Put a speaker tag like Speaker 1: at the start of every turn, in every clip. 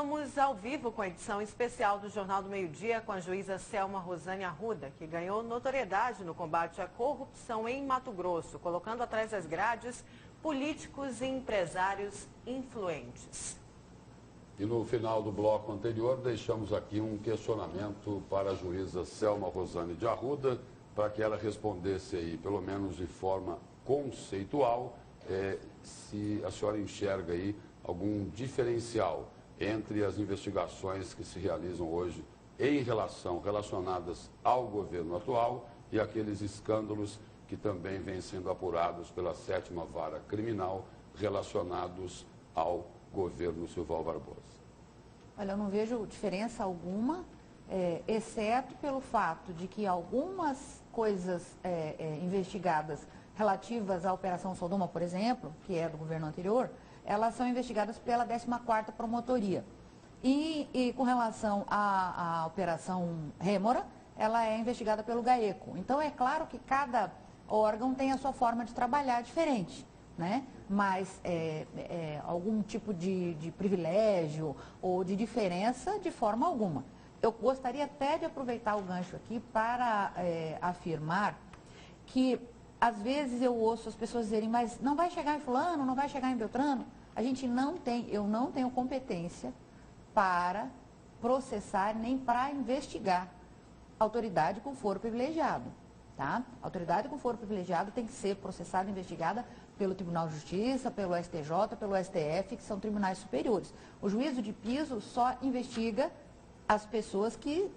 Speaker 1: Estamos ao vivo com a edição especial do Jornal do Meio-Dia com a juíza Selma Rosane Arruda, que ganhou notoriedade no combate à corrupção em Mato Grosso, colocando atrás das grades políticos e empresários influentes.
Speaker 2: E no final do bloco anterior, deixamos aqui um questionamento para a juíza Selma Rosane de Arruda, para que ela respondesse aí, pelo menos de forma conceitual, se a senhora enxerga aí algum diferencial entre as investigações que se realizam hoje relacionadas ao governo atual e aqueles escândalos que também vêm sendo apurados pela 7ª Vara Criminal relacionados ao governo Silval Barbosa.
Speaker 3: Olha, eu não vejo diferença alguma, exceto pelo fato de que algumas coisas investigadas relativas à Operação Sodoma, por exemplo, que é do governo anterior, elas são investigadas pela 14ª Promotoria. E com relação à Operação Rêmora, ela é investigada pelo GAECO. Então, é claro que cada órgão tem a sua forma de trabalhar diferente, né? Mas algum tipo de privilégio ou de diferença, de forma alguma. Eu gostaria até de aproveitar o gancho aqui para afirmar que às vezes eu ouço as pessoas dizerem, mas não vai chegar em fulano, não vai chegar em Beltrano. Eu não tenho competência para processar nem para investigar autoridade com foro privilegiado, tá? Autoridade com foro privilegiado tem que ser processada e investigada pelo Tribunal de Justiça, pelo STJ, pelo STF, que são tribunais superiores. O juízo de piso só investiga as pessoas que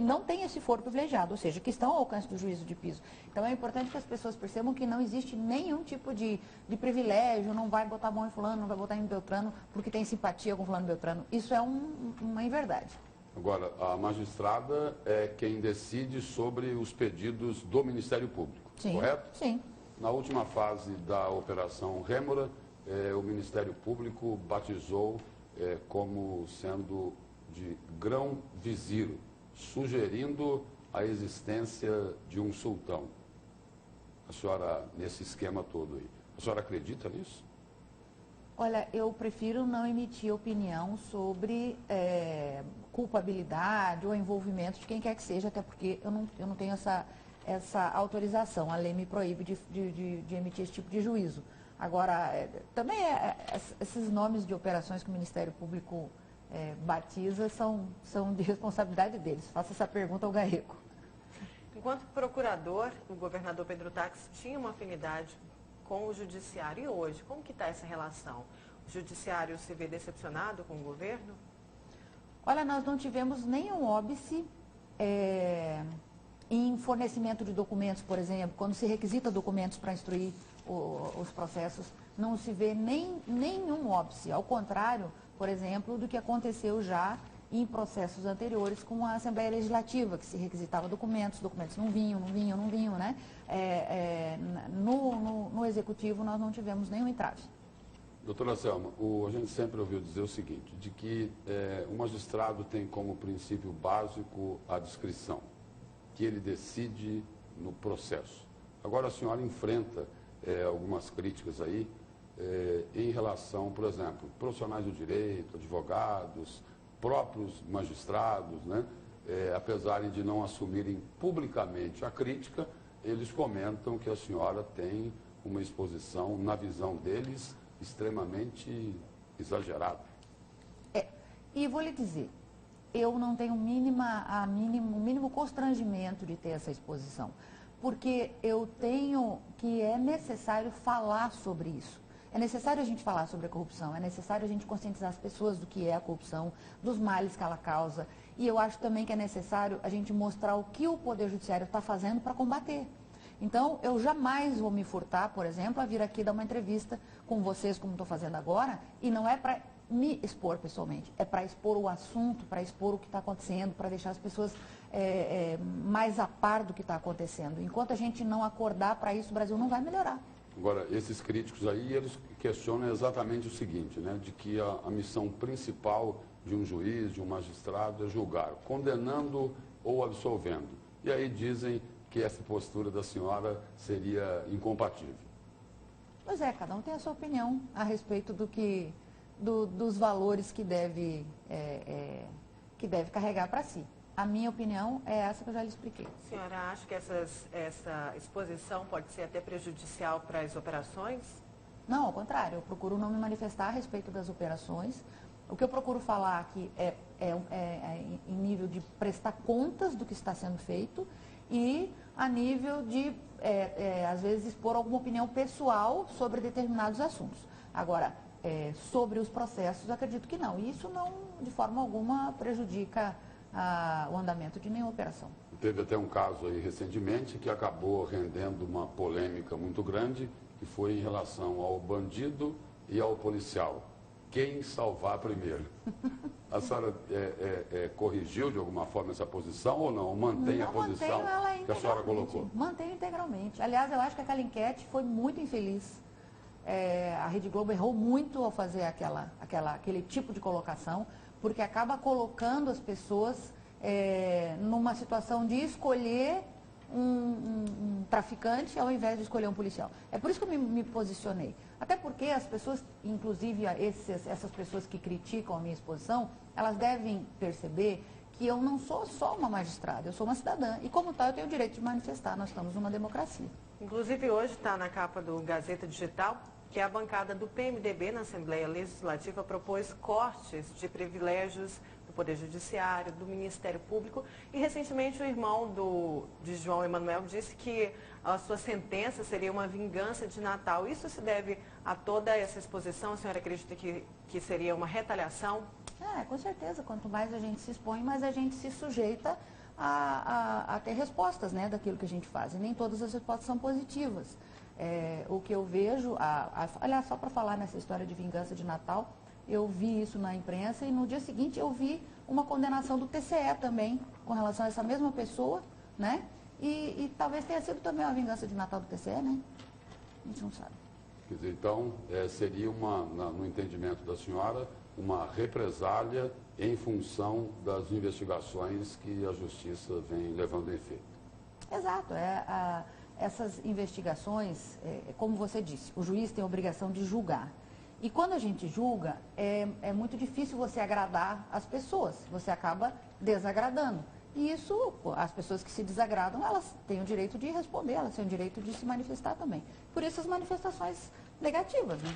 Speaker 3: não têm esse foro privilegiado, ou seja, que estão ao alcance do juízo de piso. Então é importante que as pessoas percebam que não existe nenhum tipo de privilégio, não vai botar a mão em fulano, não vai botar em Beltrano, porque tem simpatia com fulano Beltrano. Isso é uma inverdade.
Speaker 2: Agora, a magistrada é quem decide sobre os pedidos do Ministério Público,
Speaker 3: sim,
Speaker 2: correto?
Speaker 3: Sim.
Speaker 2: Na última fase da Operação Rêmora, o Ministério Público batizou como sendo de grão-viziro, sugerindo a existência de um sultão. A senhora, nesse esquema todo aí, a senhora acredita nisso?
Speaker 3: Olha, eu prefiro não emitir opinião sobre culpabilidade ou envolvimento de quem quer que seja, até porque eu não tenho essa autorização. A lei me proíbe de emitir esse tipo de juízo. Agora, também esses nomes de operações que o Ministério Público batiza são de responsabilidade deles. Faça essa pergunta ao GAECO.
Speaker 1: Enquanto procurador, o governador Pedro Táxi tinha uma afinidade com o judiciário. E hoje, como que está essa relação? O judiciário se vê decepcionado com o governo?
Speaker 3: Olha, nós não tivemos nenhum óbice em fornecimento de documentos, por exemplo, quando se requisita documentos para instruir os processos, não se vê nenhum óbice. Ao contrário, por exemplo, do que aconteceu já em processos anteriores com a Assembleia Legislativa, que se requisitava documentos não vinham, né? No Executivo nós não tivemos nenhum entrave.
Speaker 2: Doutora Selma, a gente sempre ouviu dizer o seguinte, de que o magistrado tem como princípio básico a discrição, que ele decide no processo. Agora a senhora enfrenta algumas críticas aí em relação, por exemplo, profissionais do direito, advogados, próprios magistrados, né? Apesar de não assumirem publicamente a crítica, eles comentam que a senhora tem uma exposição, na visão deles, extremamente exagerada.
Speaker 3: E vou lhe dizer, eu não tenho o mínimo constrangimento de ter essa exposição, porque eu tenho que é necessário falar sobre isso. É necessário a gente falar sobre a corrupção, é necessário a gente conscientizar as pessoas do que é a corrupção, dos males que ela causa. E eu acho também que é necessário a gente mostrar o que o Poder Judiciário está fazendo para combater. Então, eu jamais vou me furtar, por exemplo, a vir aqui dar uma entrevista com vocês, como estou fazendo agora, e não é para me expor pessoalmente, é para expor o assunto, para expor o que está acontecendo, para deixar as pessoas mais a par do que está acontecendo. Enquanto a gente não acordar para isso, o Brasil não vai melhorar.
Speaker 2: Agora, esses críticos aí, eles questionam exatamente o seguinte, né, de que a missão principal de um juiz, de um magistrado, é julgar, condenando ou absolvendo. E aí dizem que essa postura da senhora seria incompatível.
Speaker 3: Pois é, cada um tem a sua opinião a respeito do que dos valores que deve carregar para si. A minha opinião é essa que eu já lhe expliquei.
Speaker 1: A senhora acha que essa exposição pode ser até prejudicial para as operações?
Speaker 3: Não, ao contrário, eu procuro não me manifestar a respeito das operações. O que eu procuro falar aqui é em nível de prestar contas do que está sendo feito e a nível de, às vezes, expor alguma opinião pessoal sobre determinados assuntos. Agora, sobre os processos, acredito que não. E isso não, de forma alguma, prejudica o andamento de nenhuma operação.
Speaker 2: Teve até um caso aí recentemente que acabou rendendo uma polêmica muito grande, que foi em relação ao bandido e ao policial. Quem salvar primeiro? A senhora corrigiu de alguma forma essa posição ou não? Mantém a posição que a senhora colocou?
Speaker 3: Mantenho integralmente. Aliás, eu acho que aquela enquete foi muito infeliz. A Rede Globo errou muito ao fazer aquele tipo de colocação, porque acaba colocando as pessoas numa situação de escolher um traficante ao invés de escolher um policial. É por isso que eu me posicionei. Até porque as pessoas, inclusive essas pessoas que criticam a minha exposição, elas devem perceber que eu não sou só uma magistrada, eu sou uma cidadã. E como tal, eu tenho o direito de manifestar. Nós estamos numa democracia.
Speaker 1: Inclusive, hoje está na capa do Gazeta Digital que a bancada do PMDB na Assembleia Legislativa propôs cortes de privilégios do Poder Judiciário, do Ministério Público. E, recentemente, o irmão de João Emanuel disse que a sua sentença seria uma vingança de Natal. Isso se deve a toda essa exposição? A senhora acredita que seria uma retaliação?
Speaker 3: Com certeza. Quanto mais a gente se expõe, mais a gente se sujeita a ter respostas, né, daquilo que a gente faz. E nem todas as respostas são positivas. O que eu vejo, aliás, só para falar nessa história de vingança de Natal, eu vi isso na imprensa e no dia seguinte eu vi uma condenação do TCE também com relação a essa mesma pessoa, né? E talvez tenha sido também uma vingança de Natal do TCE, né? A gente não sabe.
Speaker 2: Quer dizer, então, seria no entendimento da senhora, uma represália em função das investigações que a Justiça vem levando em feito.
Speaker 3: Exato. Essas investigações, como você disse, o juiz tem a obrigação de julgar. E quando a gente julga, é muito difícil você agradar as pessoas, você acaba desagradando. E isso, as pessoas que se desagradam, elas têm o direito de responder, elas têm o direito de se manifestar também. Por isso as manifestações negativas, né?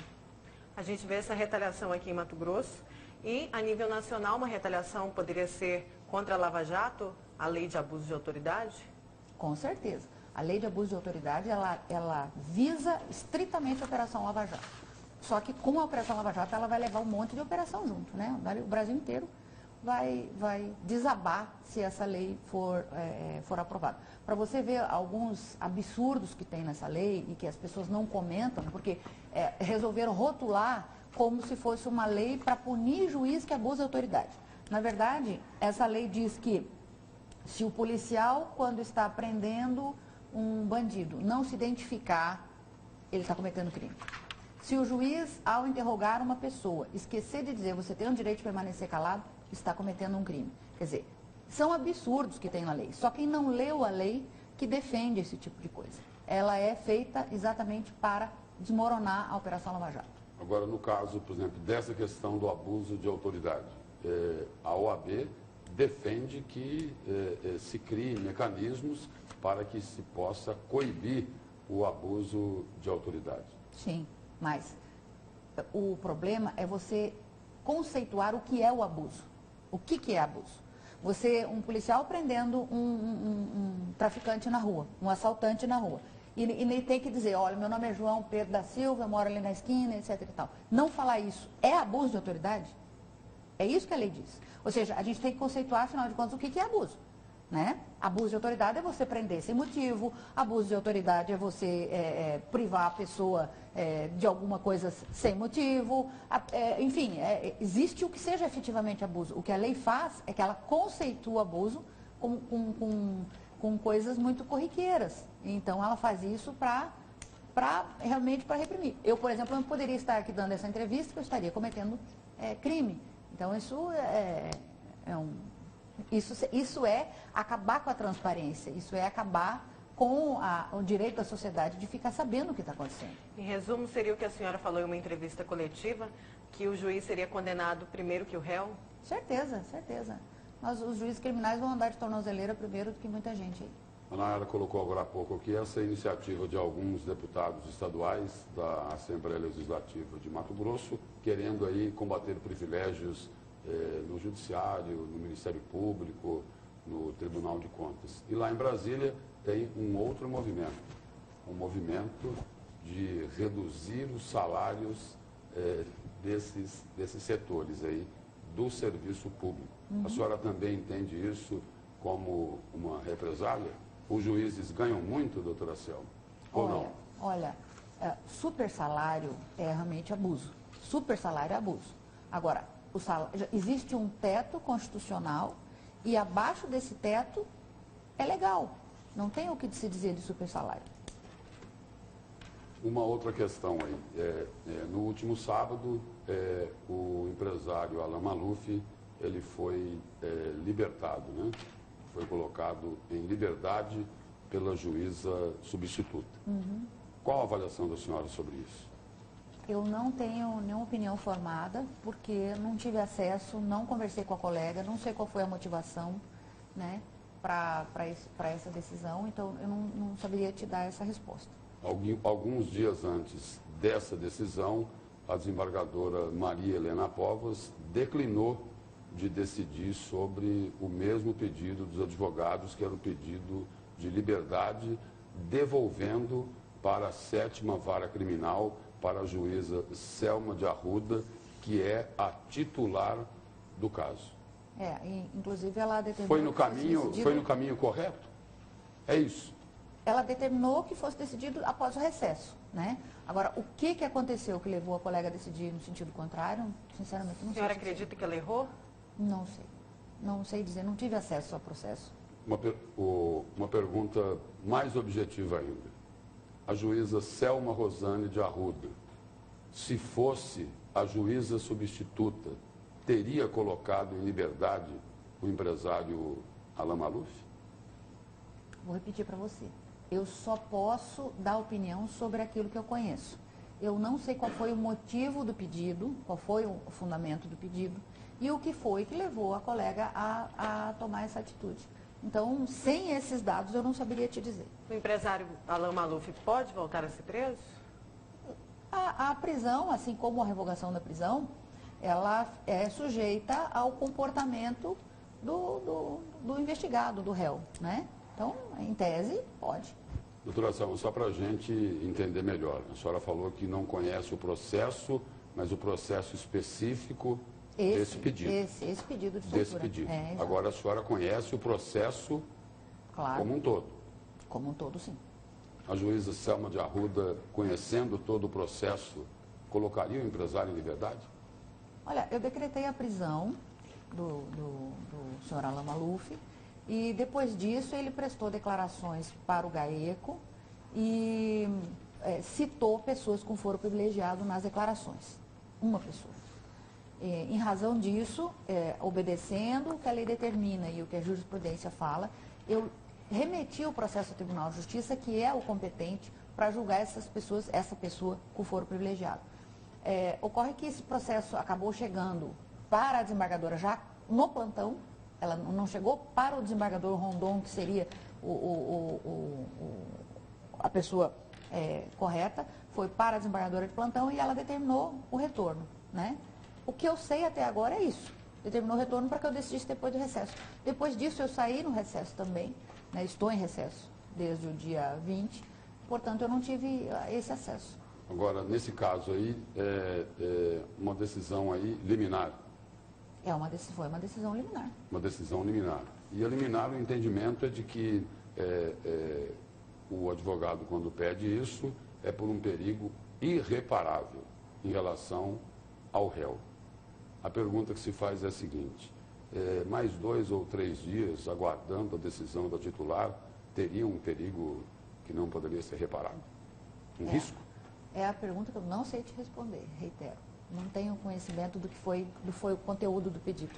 Speaker 1: A gente vê essa retaliação aqui em Mato Grosso e, a nível nacional, uma retaliação poderia ser contra a Lava Jato, a lei de abuso de autoridade?
Speaker 3: Com certeza. A lei de abuso de autoridade, ela visa estritamente a Operação Lava Jato. Só que com a Operação Lava Jato, ela vai levar um monte de operação junto, né? O Brasil inteiro vai desabar se essa lei for aprovada. Para você ver alguns absurdos que tem nessa lei e que as pessoas não comentam, porque resolveram rotular como se fosse uma lei para punir juiz que abusa de autoridade. Na verdade, essa lei diz que se o policial, quando está prendendo um bandido, não se identificar, ele está cometendo crime. Se o juiz, ao interrogar uma pessoa, esquecer de dizer você tem o direito de permanecer calado, está cometendo um crime. Quer dizer, são absurdos que tem na lei. Só quem não leu a lei que defende esse tipo de coisa. Ela é feita exatamente para desmoronar a Operação Lava Jato.
Speaker 2: Agora, no caso, por exemplo, dessa questão do abuso de autoridade, a OAB defende que se criem mecanismos para que se possa coibir o abuso de autoridade.
Speaker 3: Sim, mas o problema é você conceituar o que é o abuso. O que é abuso? Um policial prendendo um traficante na rua, um assaltante na rua. E ele tem que dizer, olha, meu nome é João Pedro da Silva, eu moro ali na esquina, etc e tal. Não falar isso é abuso de autoridade? É isso que a lei diz. Ou seja, a gente tem que conceituar, afinal de contas, o que é abuso. Né? Abuso de autoridade é você prender sem motivo, abuso de autoridade é você privar a pessoa de alguma coisa sem motivo, enfim, existe o que seja efetivamente abuso. O que a lei faz é que ela conceitua abuso com coisas muito corriqueiras. Então ela faz isso realmente para reprimir. Eu, por exemplo, não poderia estar aqui dando essa entrevista porque eu estaria cometendo crime. Então isso é acabar com a transparência, isso é acabar com o direito da sociedade de ficar sabendo o que está acontecendo.
Speaker 1: Em resumo, seria o que a senhora falou em uma entrevista coletiva, que o juiz seria condenado primeiro que o réu?
Speaker 3: Certeza, certeza. Mas os juízes criminais vão andar de tornozeleira primeiro do que muita gente aí.
Speaker 2: A Nayara colocou agora há pouco aqui essa iniciativa de alguns deputados estaduais da Assembleia Legislativa de Mato Grosso, querendo aí combater privilégios no Judiciário, no Ministério Público, no Tribunal de Contas. E lá em Brasília tem um outro movimento, um movimento de reduzir os salários desses setores aí do serviço público. A senhora também entende isso como uma represália? Os juízes ganham muito, doutora Selma? Ou não?
Speaker 3: Olha, super salário é realmente abuso. Super salário é abuso. Agora, existe um teto constitucional e abaixo desse teto é legal. Não tem o que se dizer de super salário.
Speaker 2: Uma outra questão aí. No último sábado, o empresário Alan Maluf, ele foi libertado, né? Foi colocado em liberdade pela juíza substituta.
Speaker 3: Uhum.
Speaker 2: Qual a avaliação da senhora sobre isso?
Speaker 3: Eu não tenho nenhuma opinião formada, porque não tive acesso, não conversei com a colega, não sei qual foi a motivação, né, para essa decisão, então eu não saberia te dar essa resposta.
Speaker 2: Alguns dias antes dessa decisão, a desembargadora Maria Helena Povas declinou de decidir sobre o mesmo pedido dos advogados, que era o pedido de liberdade, devolvendo para a 7ª Vara Criminal, para a juíza Selma de Arruda, que é a titular do caso.
Speaker 3: Inclusive ela determinou...
Speaker 2: Foi no caminho correto? É isso.
Speaker 3: Ela determinou que fosse decidido após o recesso, né? Agora, o que aconteceu que levou a colega a decidir no sentido contrário, sinceramente não sei.
Speaker 1: A senhora acredita que ela errou?
Speaker 3: Não sei. Não sei dizer, não tive acesso ao processo.
Speaker 2: Uma pergunta mais objetiva ainda. A juíza Selma Rosane de Arruda, se fosse a juíza substituta, teria colocado em liberdade o empresário Alan Maluf?
Speaker 3: Vou repetir para você. Eu só posso dar opinião sobre aquilo que eu conheço. Eu não sei qual foi o motivo do pedido, qual foi o fundamento do pedido e o que foi que levou a colega a tomar essa atitude. Então, sem esses dados, eu não saberia te dizer.
Speaker 1: O empresário Alan Maluf pode voltar a ser preso?
Speaker 3: A prisão, assim como a revogação da prisão, ela é sujeita ao comportamento do investigado, do réu, né? Então, em tese, pode.
Speaker 2: Doutora Selma, só para a gente entender melhor, a senhora falou que não conhece o processo, mas o processo específico desse pedido.
Speaker 3: Esse pedido de soltura.
Speaker 2: Desse pedido. Agora, a senhora conhece o processo como um todo?
Speaker 3: Como um todo, sim.
Speaker 2: A juíza Selma de Arruda, conhecendo todo o processo, colocaria o empresário em liberdade?
Speaker 3: Olha, eu decretei a prisão do senhor Alan Maluf e depois disso ele prestou declarações para o GAECO e citou pessoas com foro privilegiado nas declarações. Uma pessoa. Em razão disso, obedecendo o que a lei determina e o que a jurisprudência fala, eu remeti o processo ao Tribunal de Justiça, que é o competente para julgar essa pessoa com foro privilegiado. Ocorre que esse processo acabou chegando para a desembargadora já no plantão, ela não chegou para o desembargador Rondon, que seria a pessoa correta, foi para a desembargadora de plantão e ela determinou o retorno, né? O que eu sei até agora é isso. Determinou o retorno para que eu decidisse depois do recesso. Depois disso, eu saí no recesso também, né? Estou em recesso desde o dia 20, portanto, eu não tive esse acesso.
Speaker 2: Agora, nesse caso aí, uma decisão aí liminar.
Speaker 3: Foi uma decisão liminar.
Speaker 2: Uma decisão liminar. E a liminar, o entendimento é de que o advogado, quando pede isso, é por um perigo irreparável em relação ao réu. A pergunta que se faz é a seguinte: mais 2 ou 3 dias aguardando a decisão da titular, teria um perigo que não poderia ser reparado? Um risco?
Speaker 3: É a pergunta que eu não sei te responder, reitero. Não tenho conhecimento do que foi o conteúdo do pedido.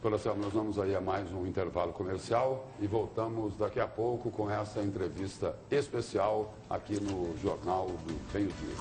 Speaker 2: Doutora Selma, nós vamos aí a mais um intervalo comercial e voltamos daqui a pouco com essa entrevista especial aqui no Jornal do Meio-Dia.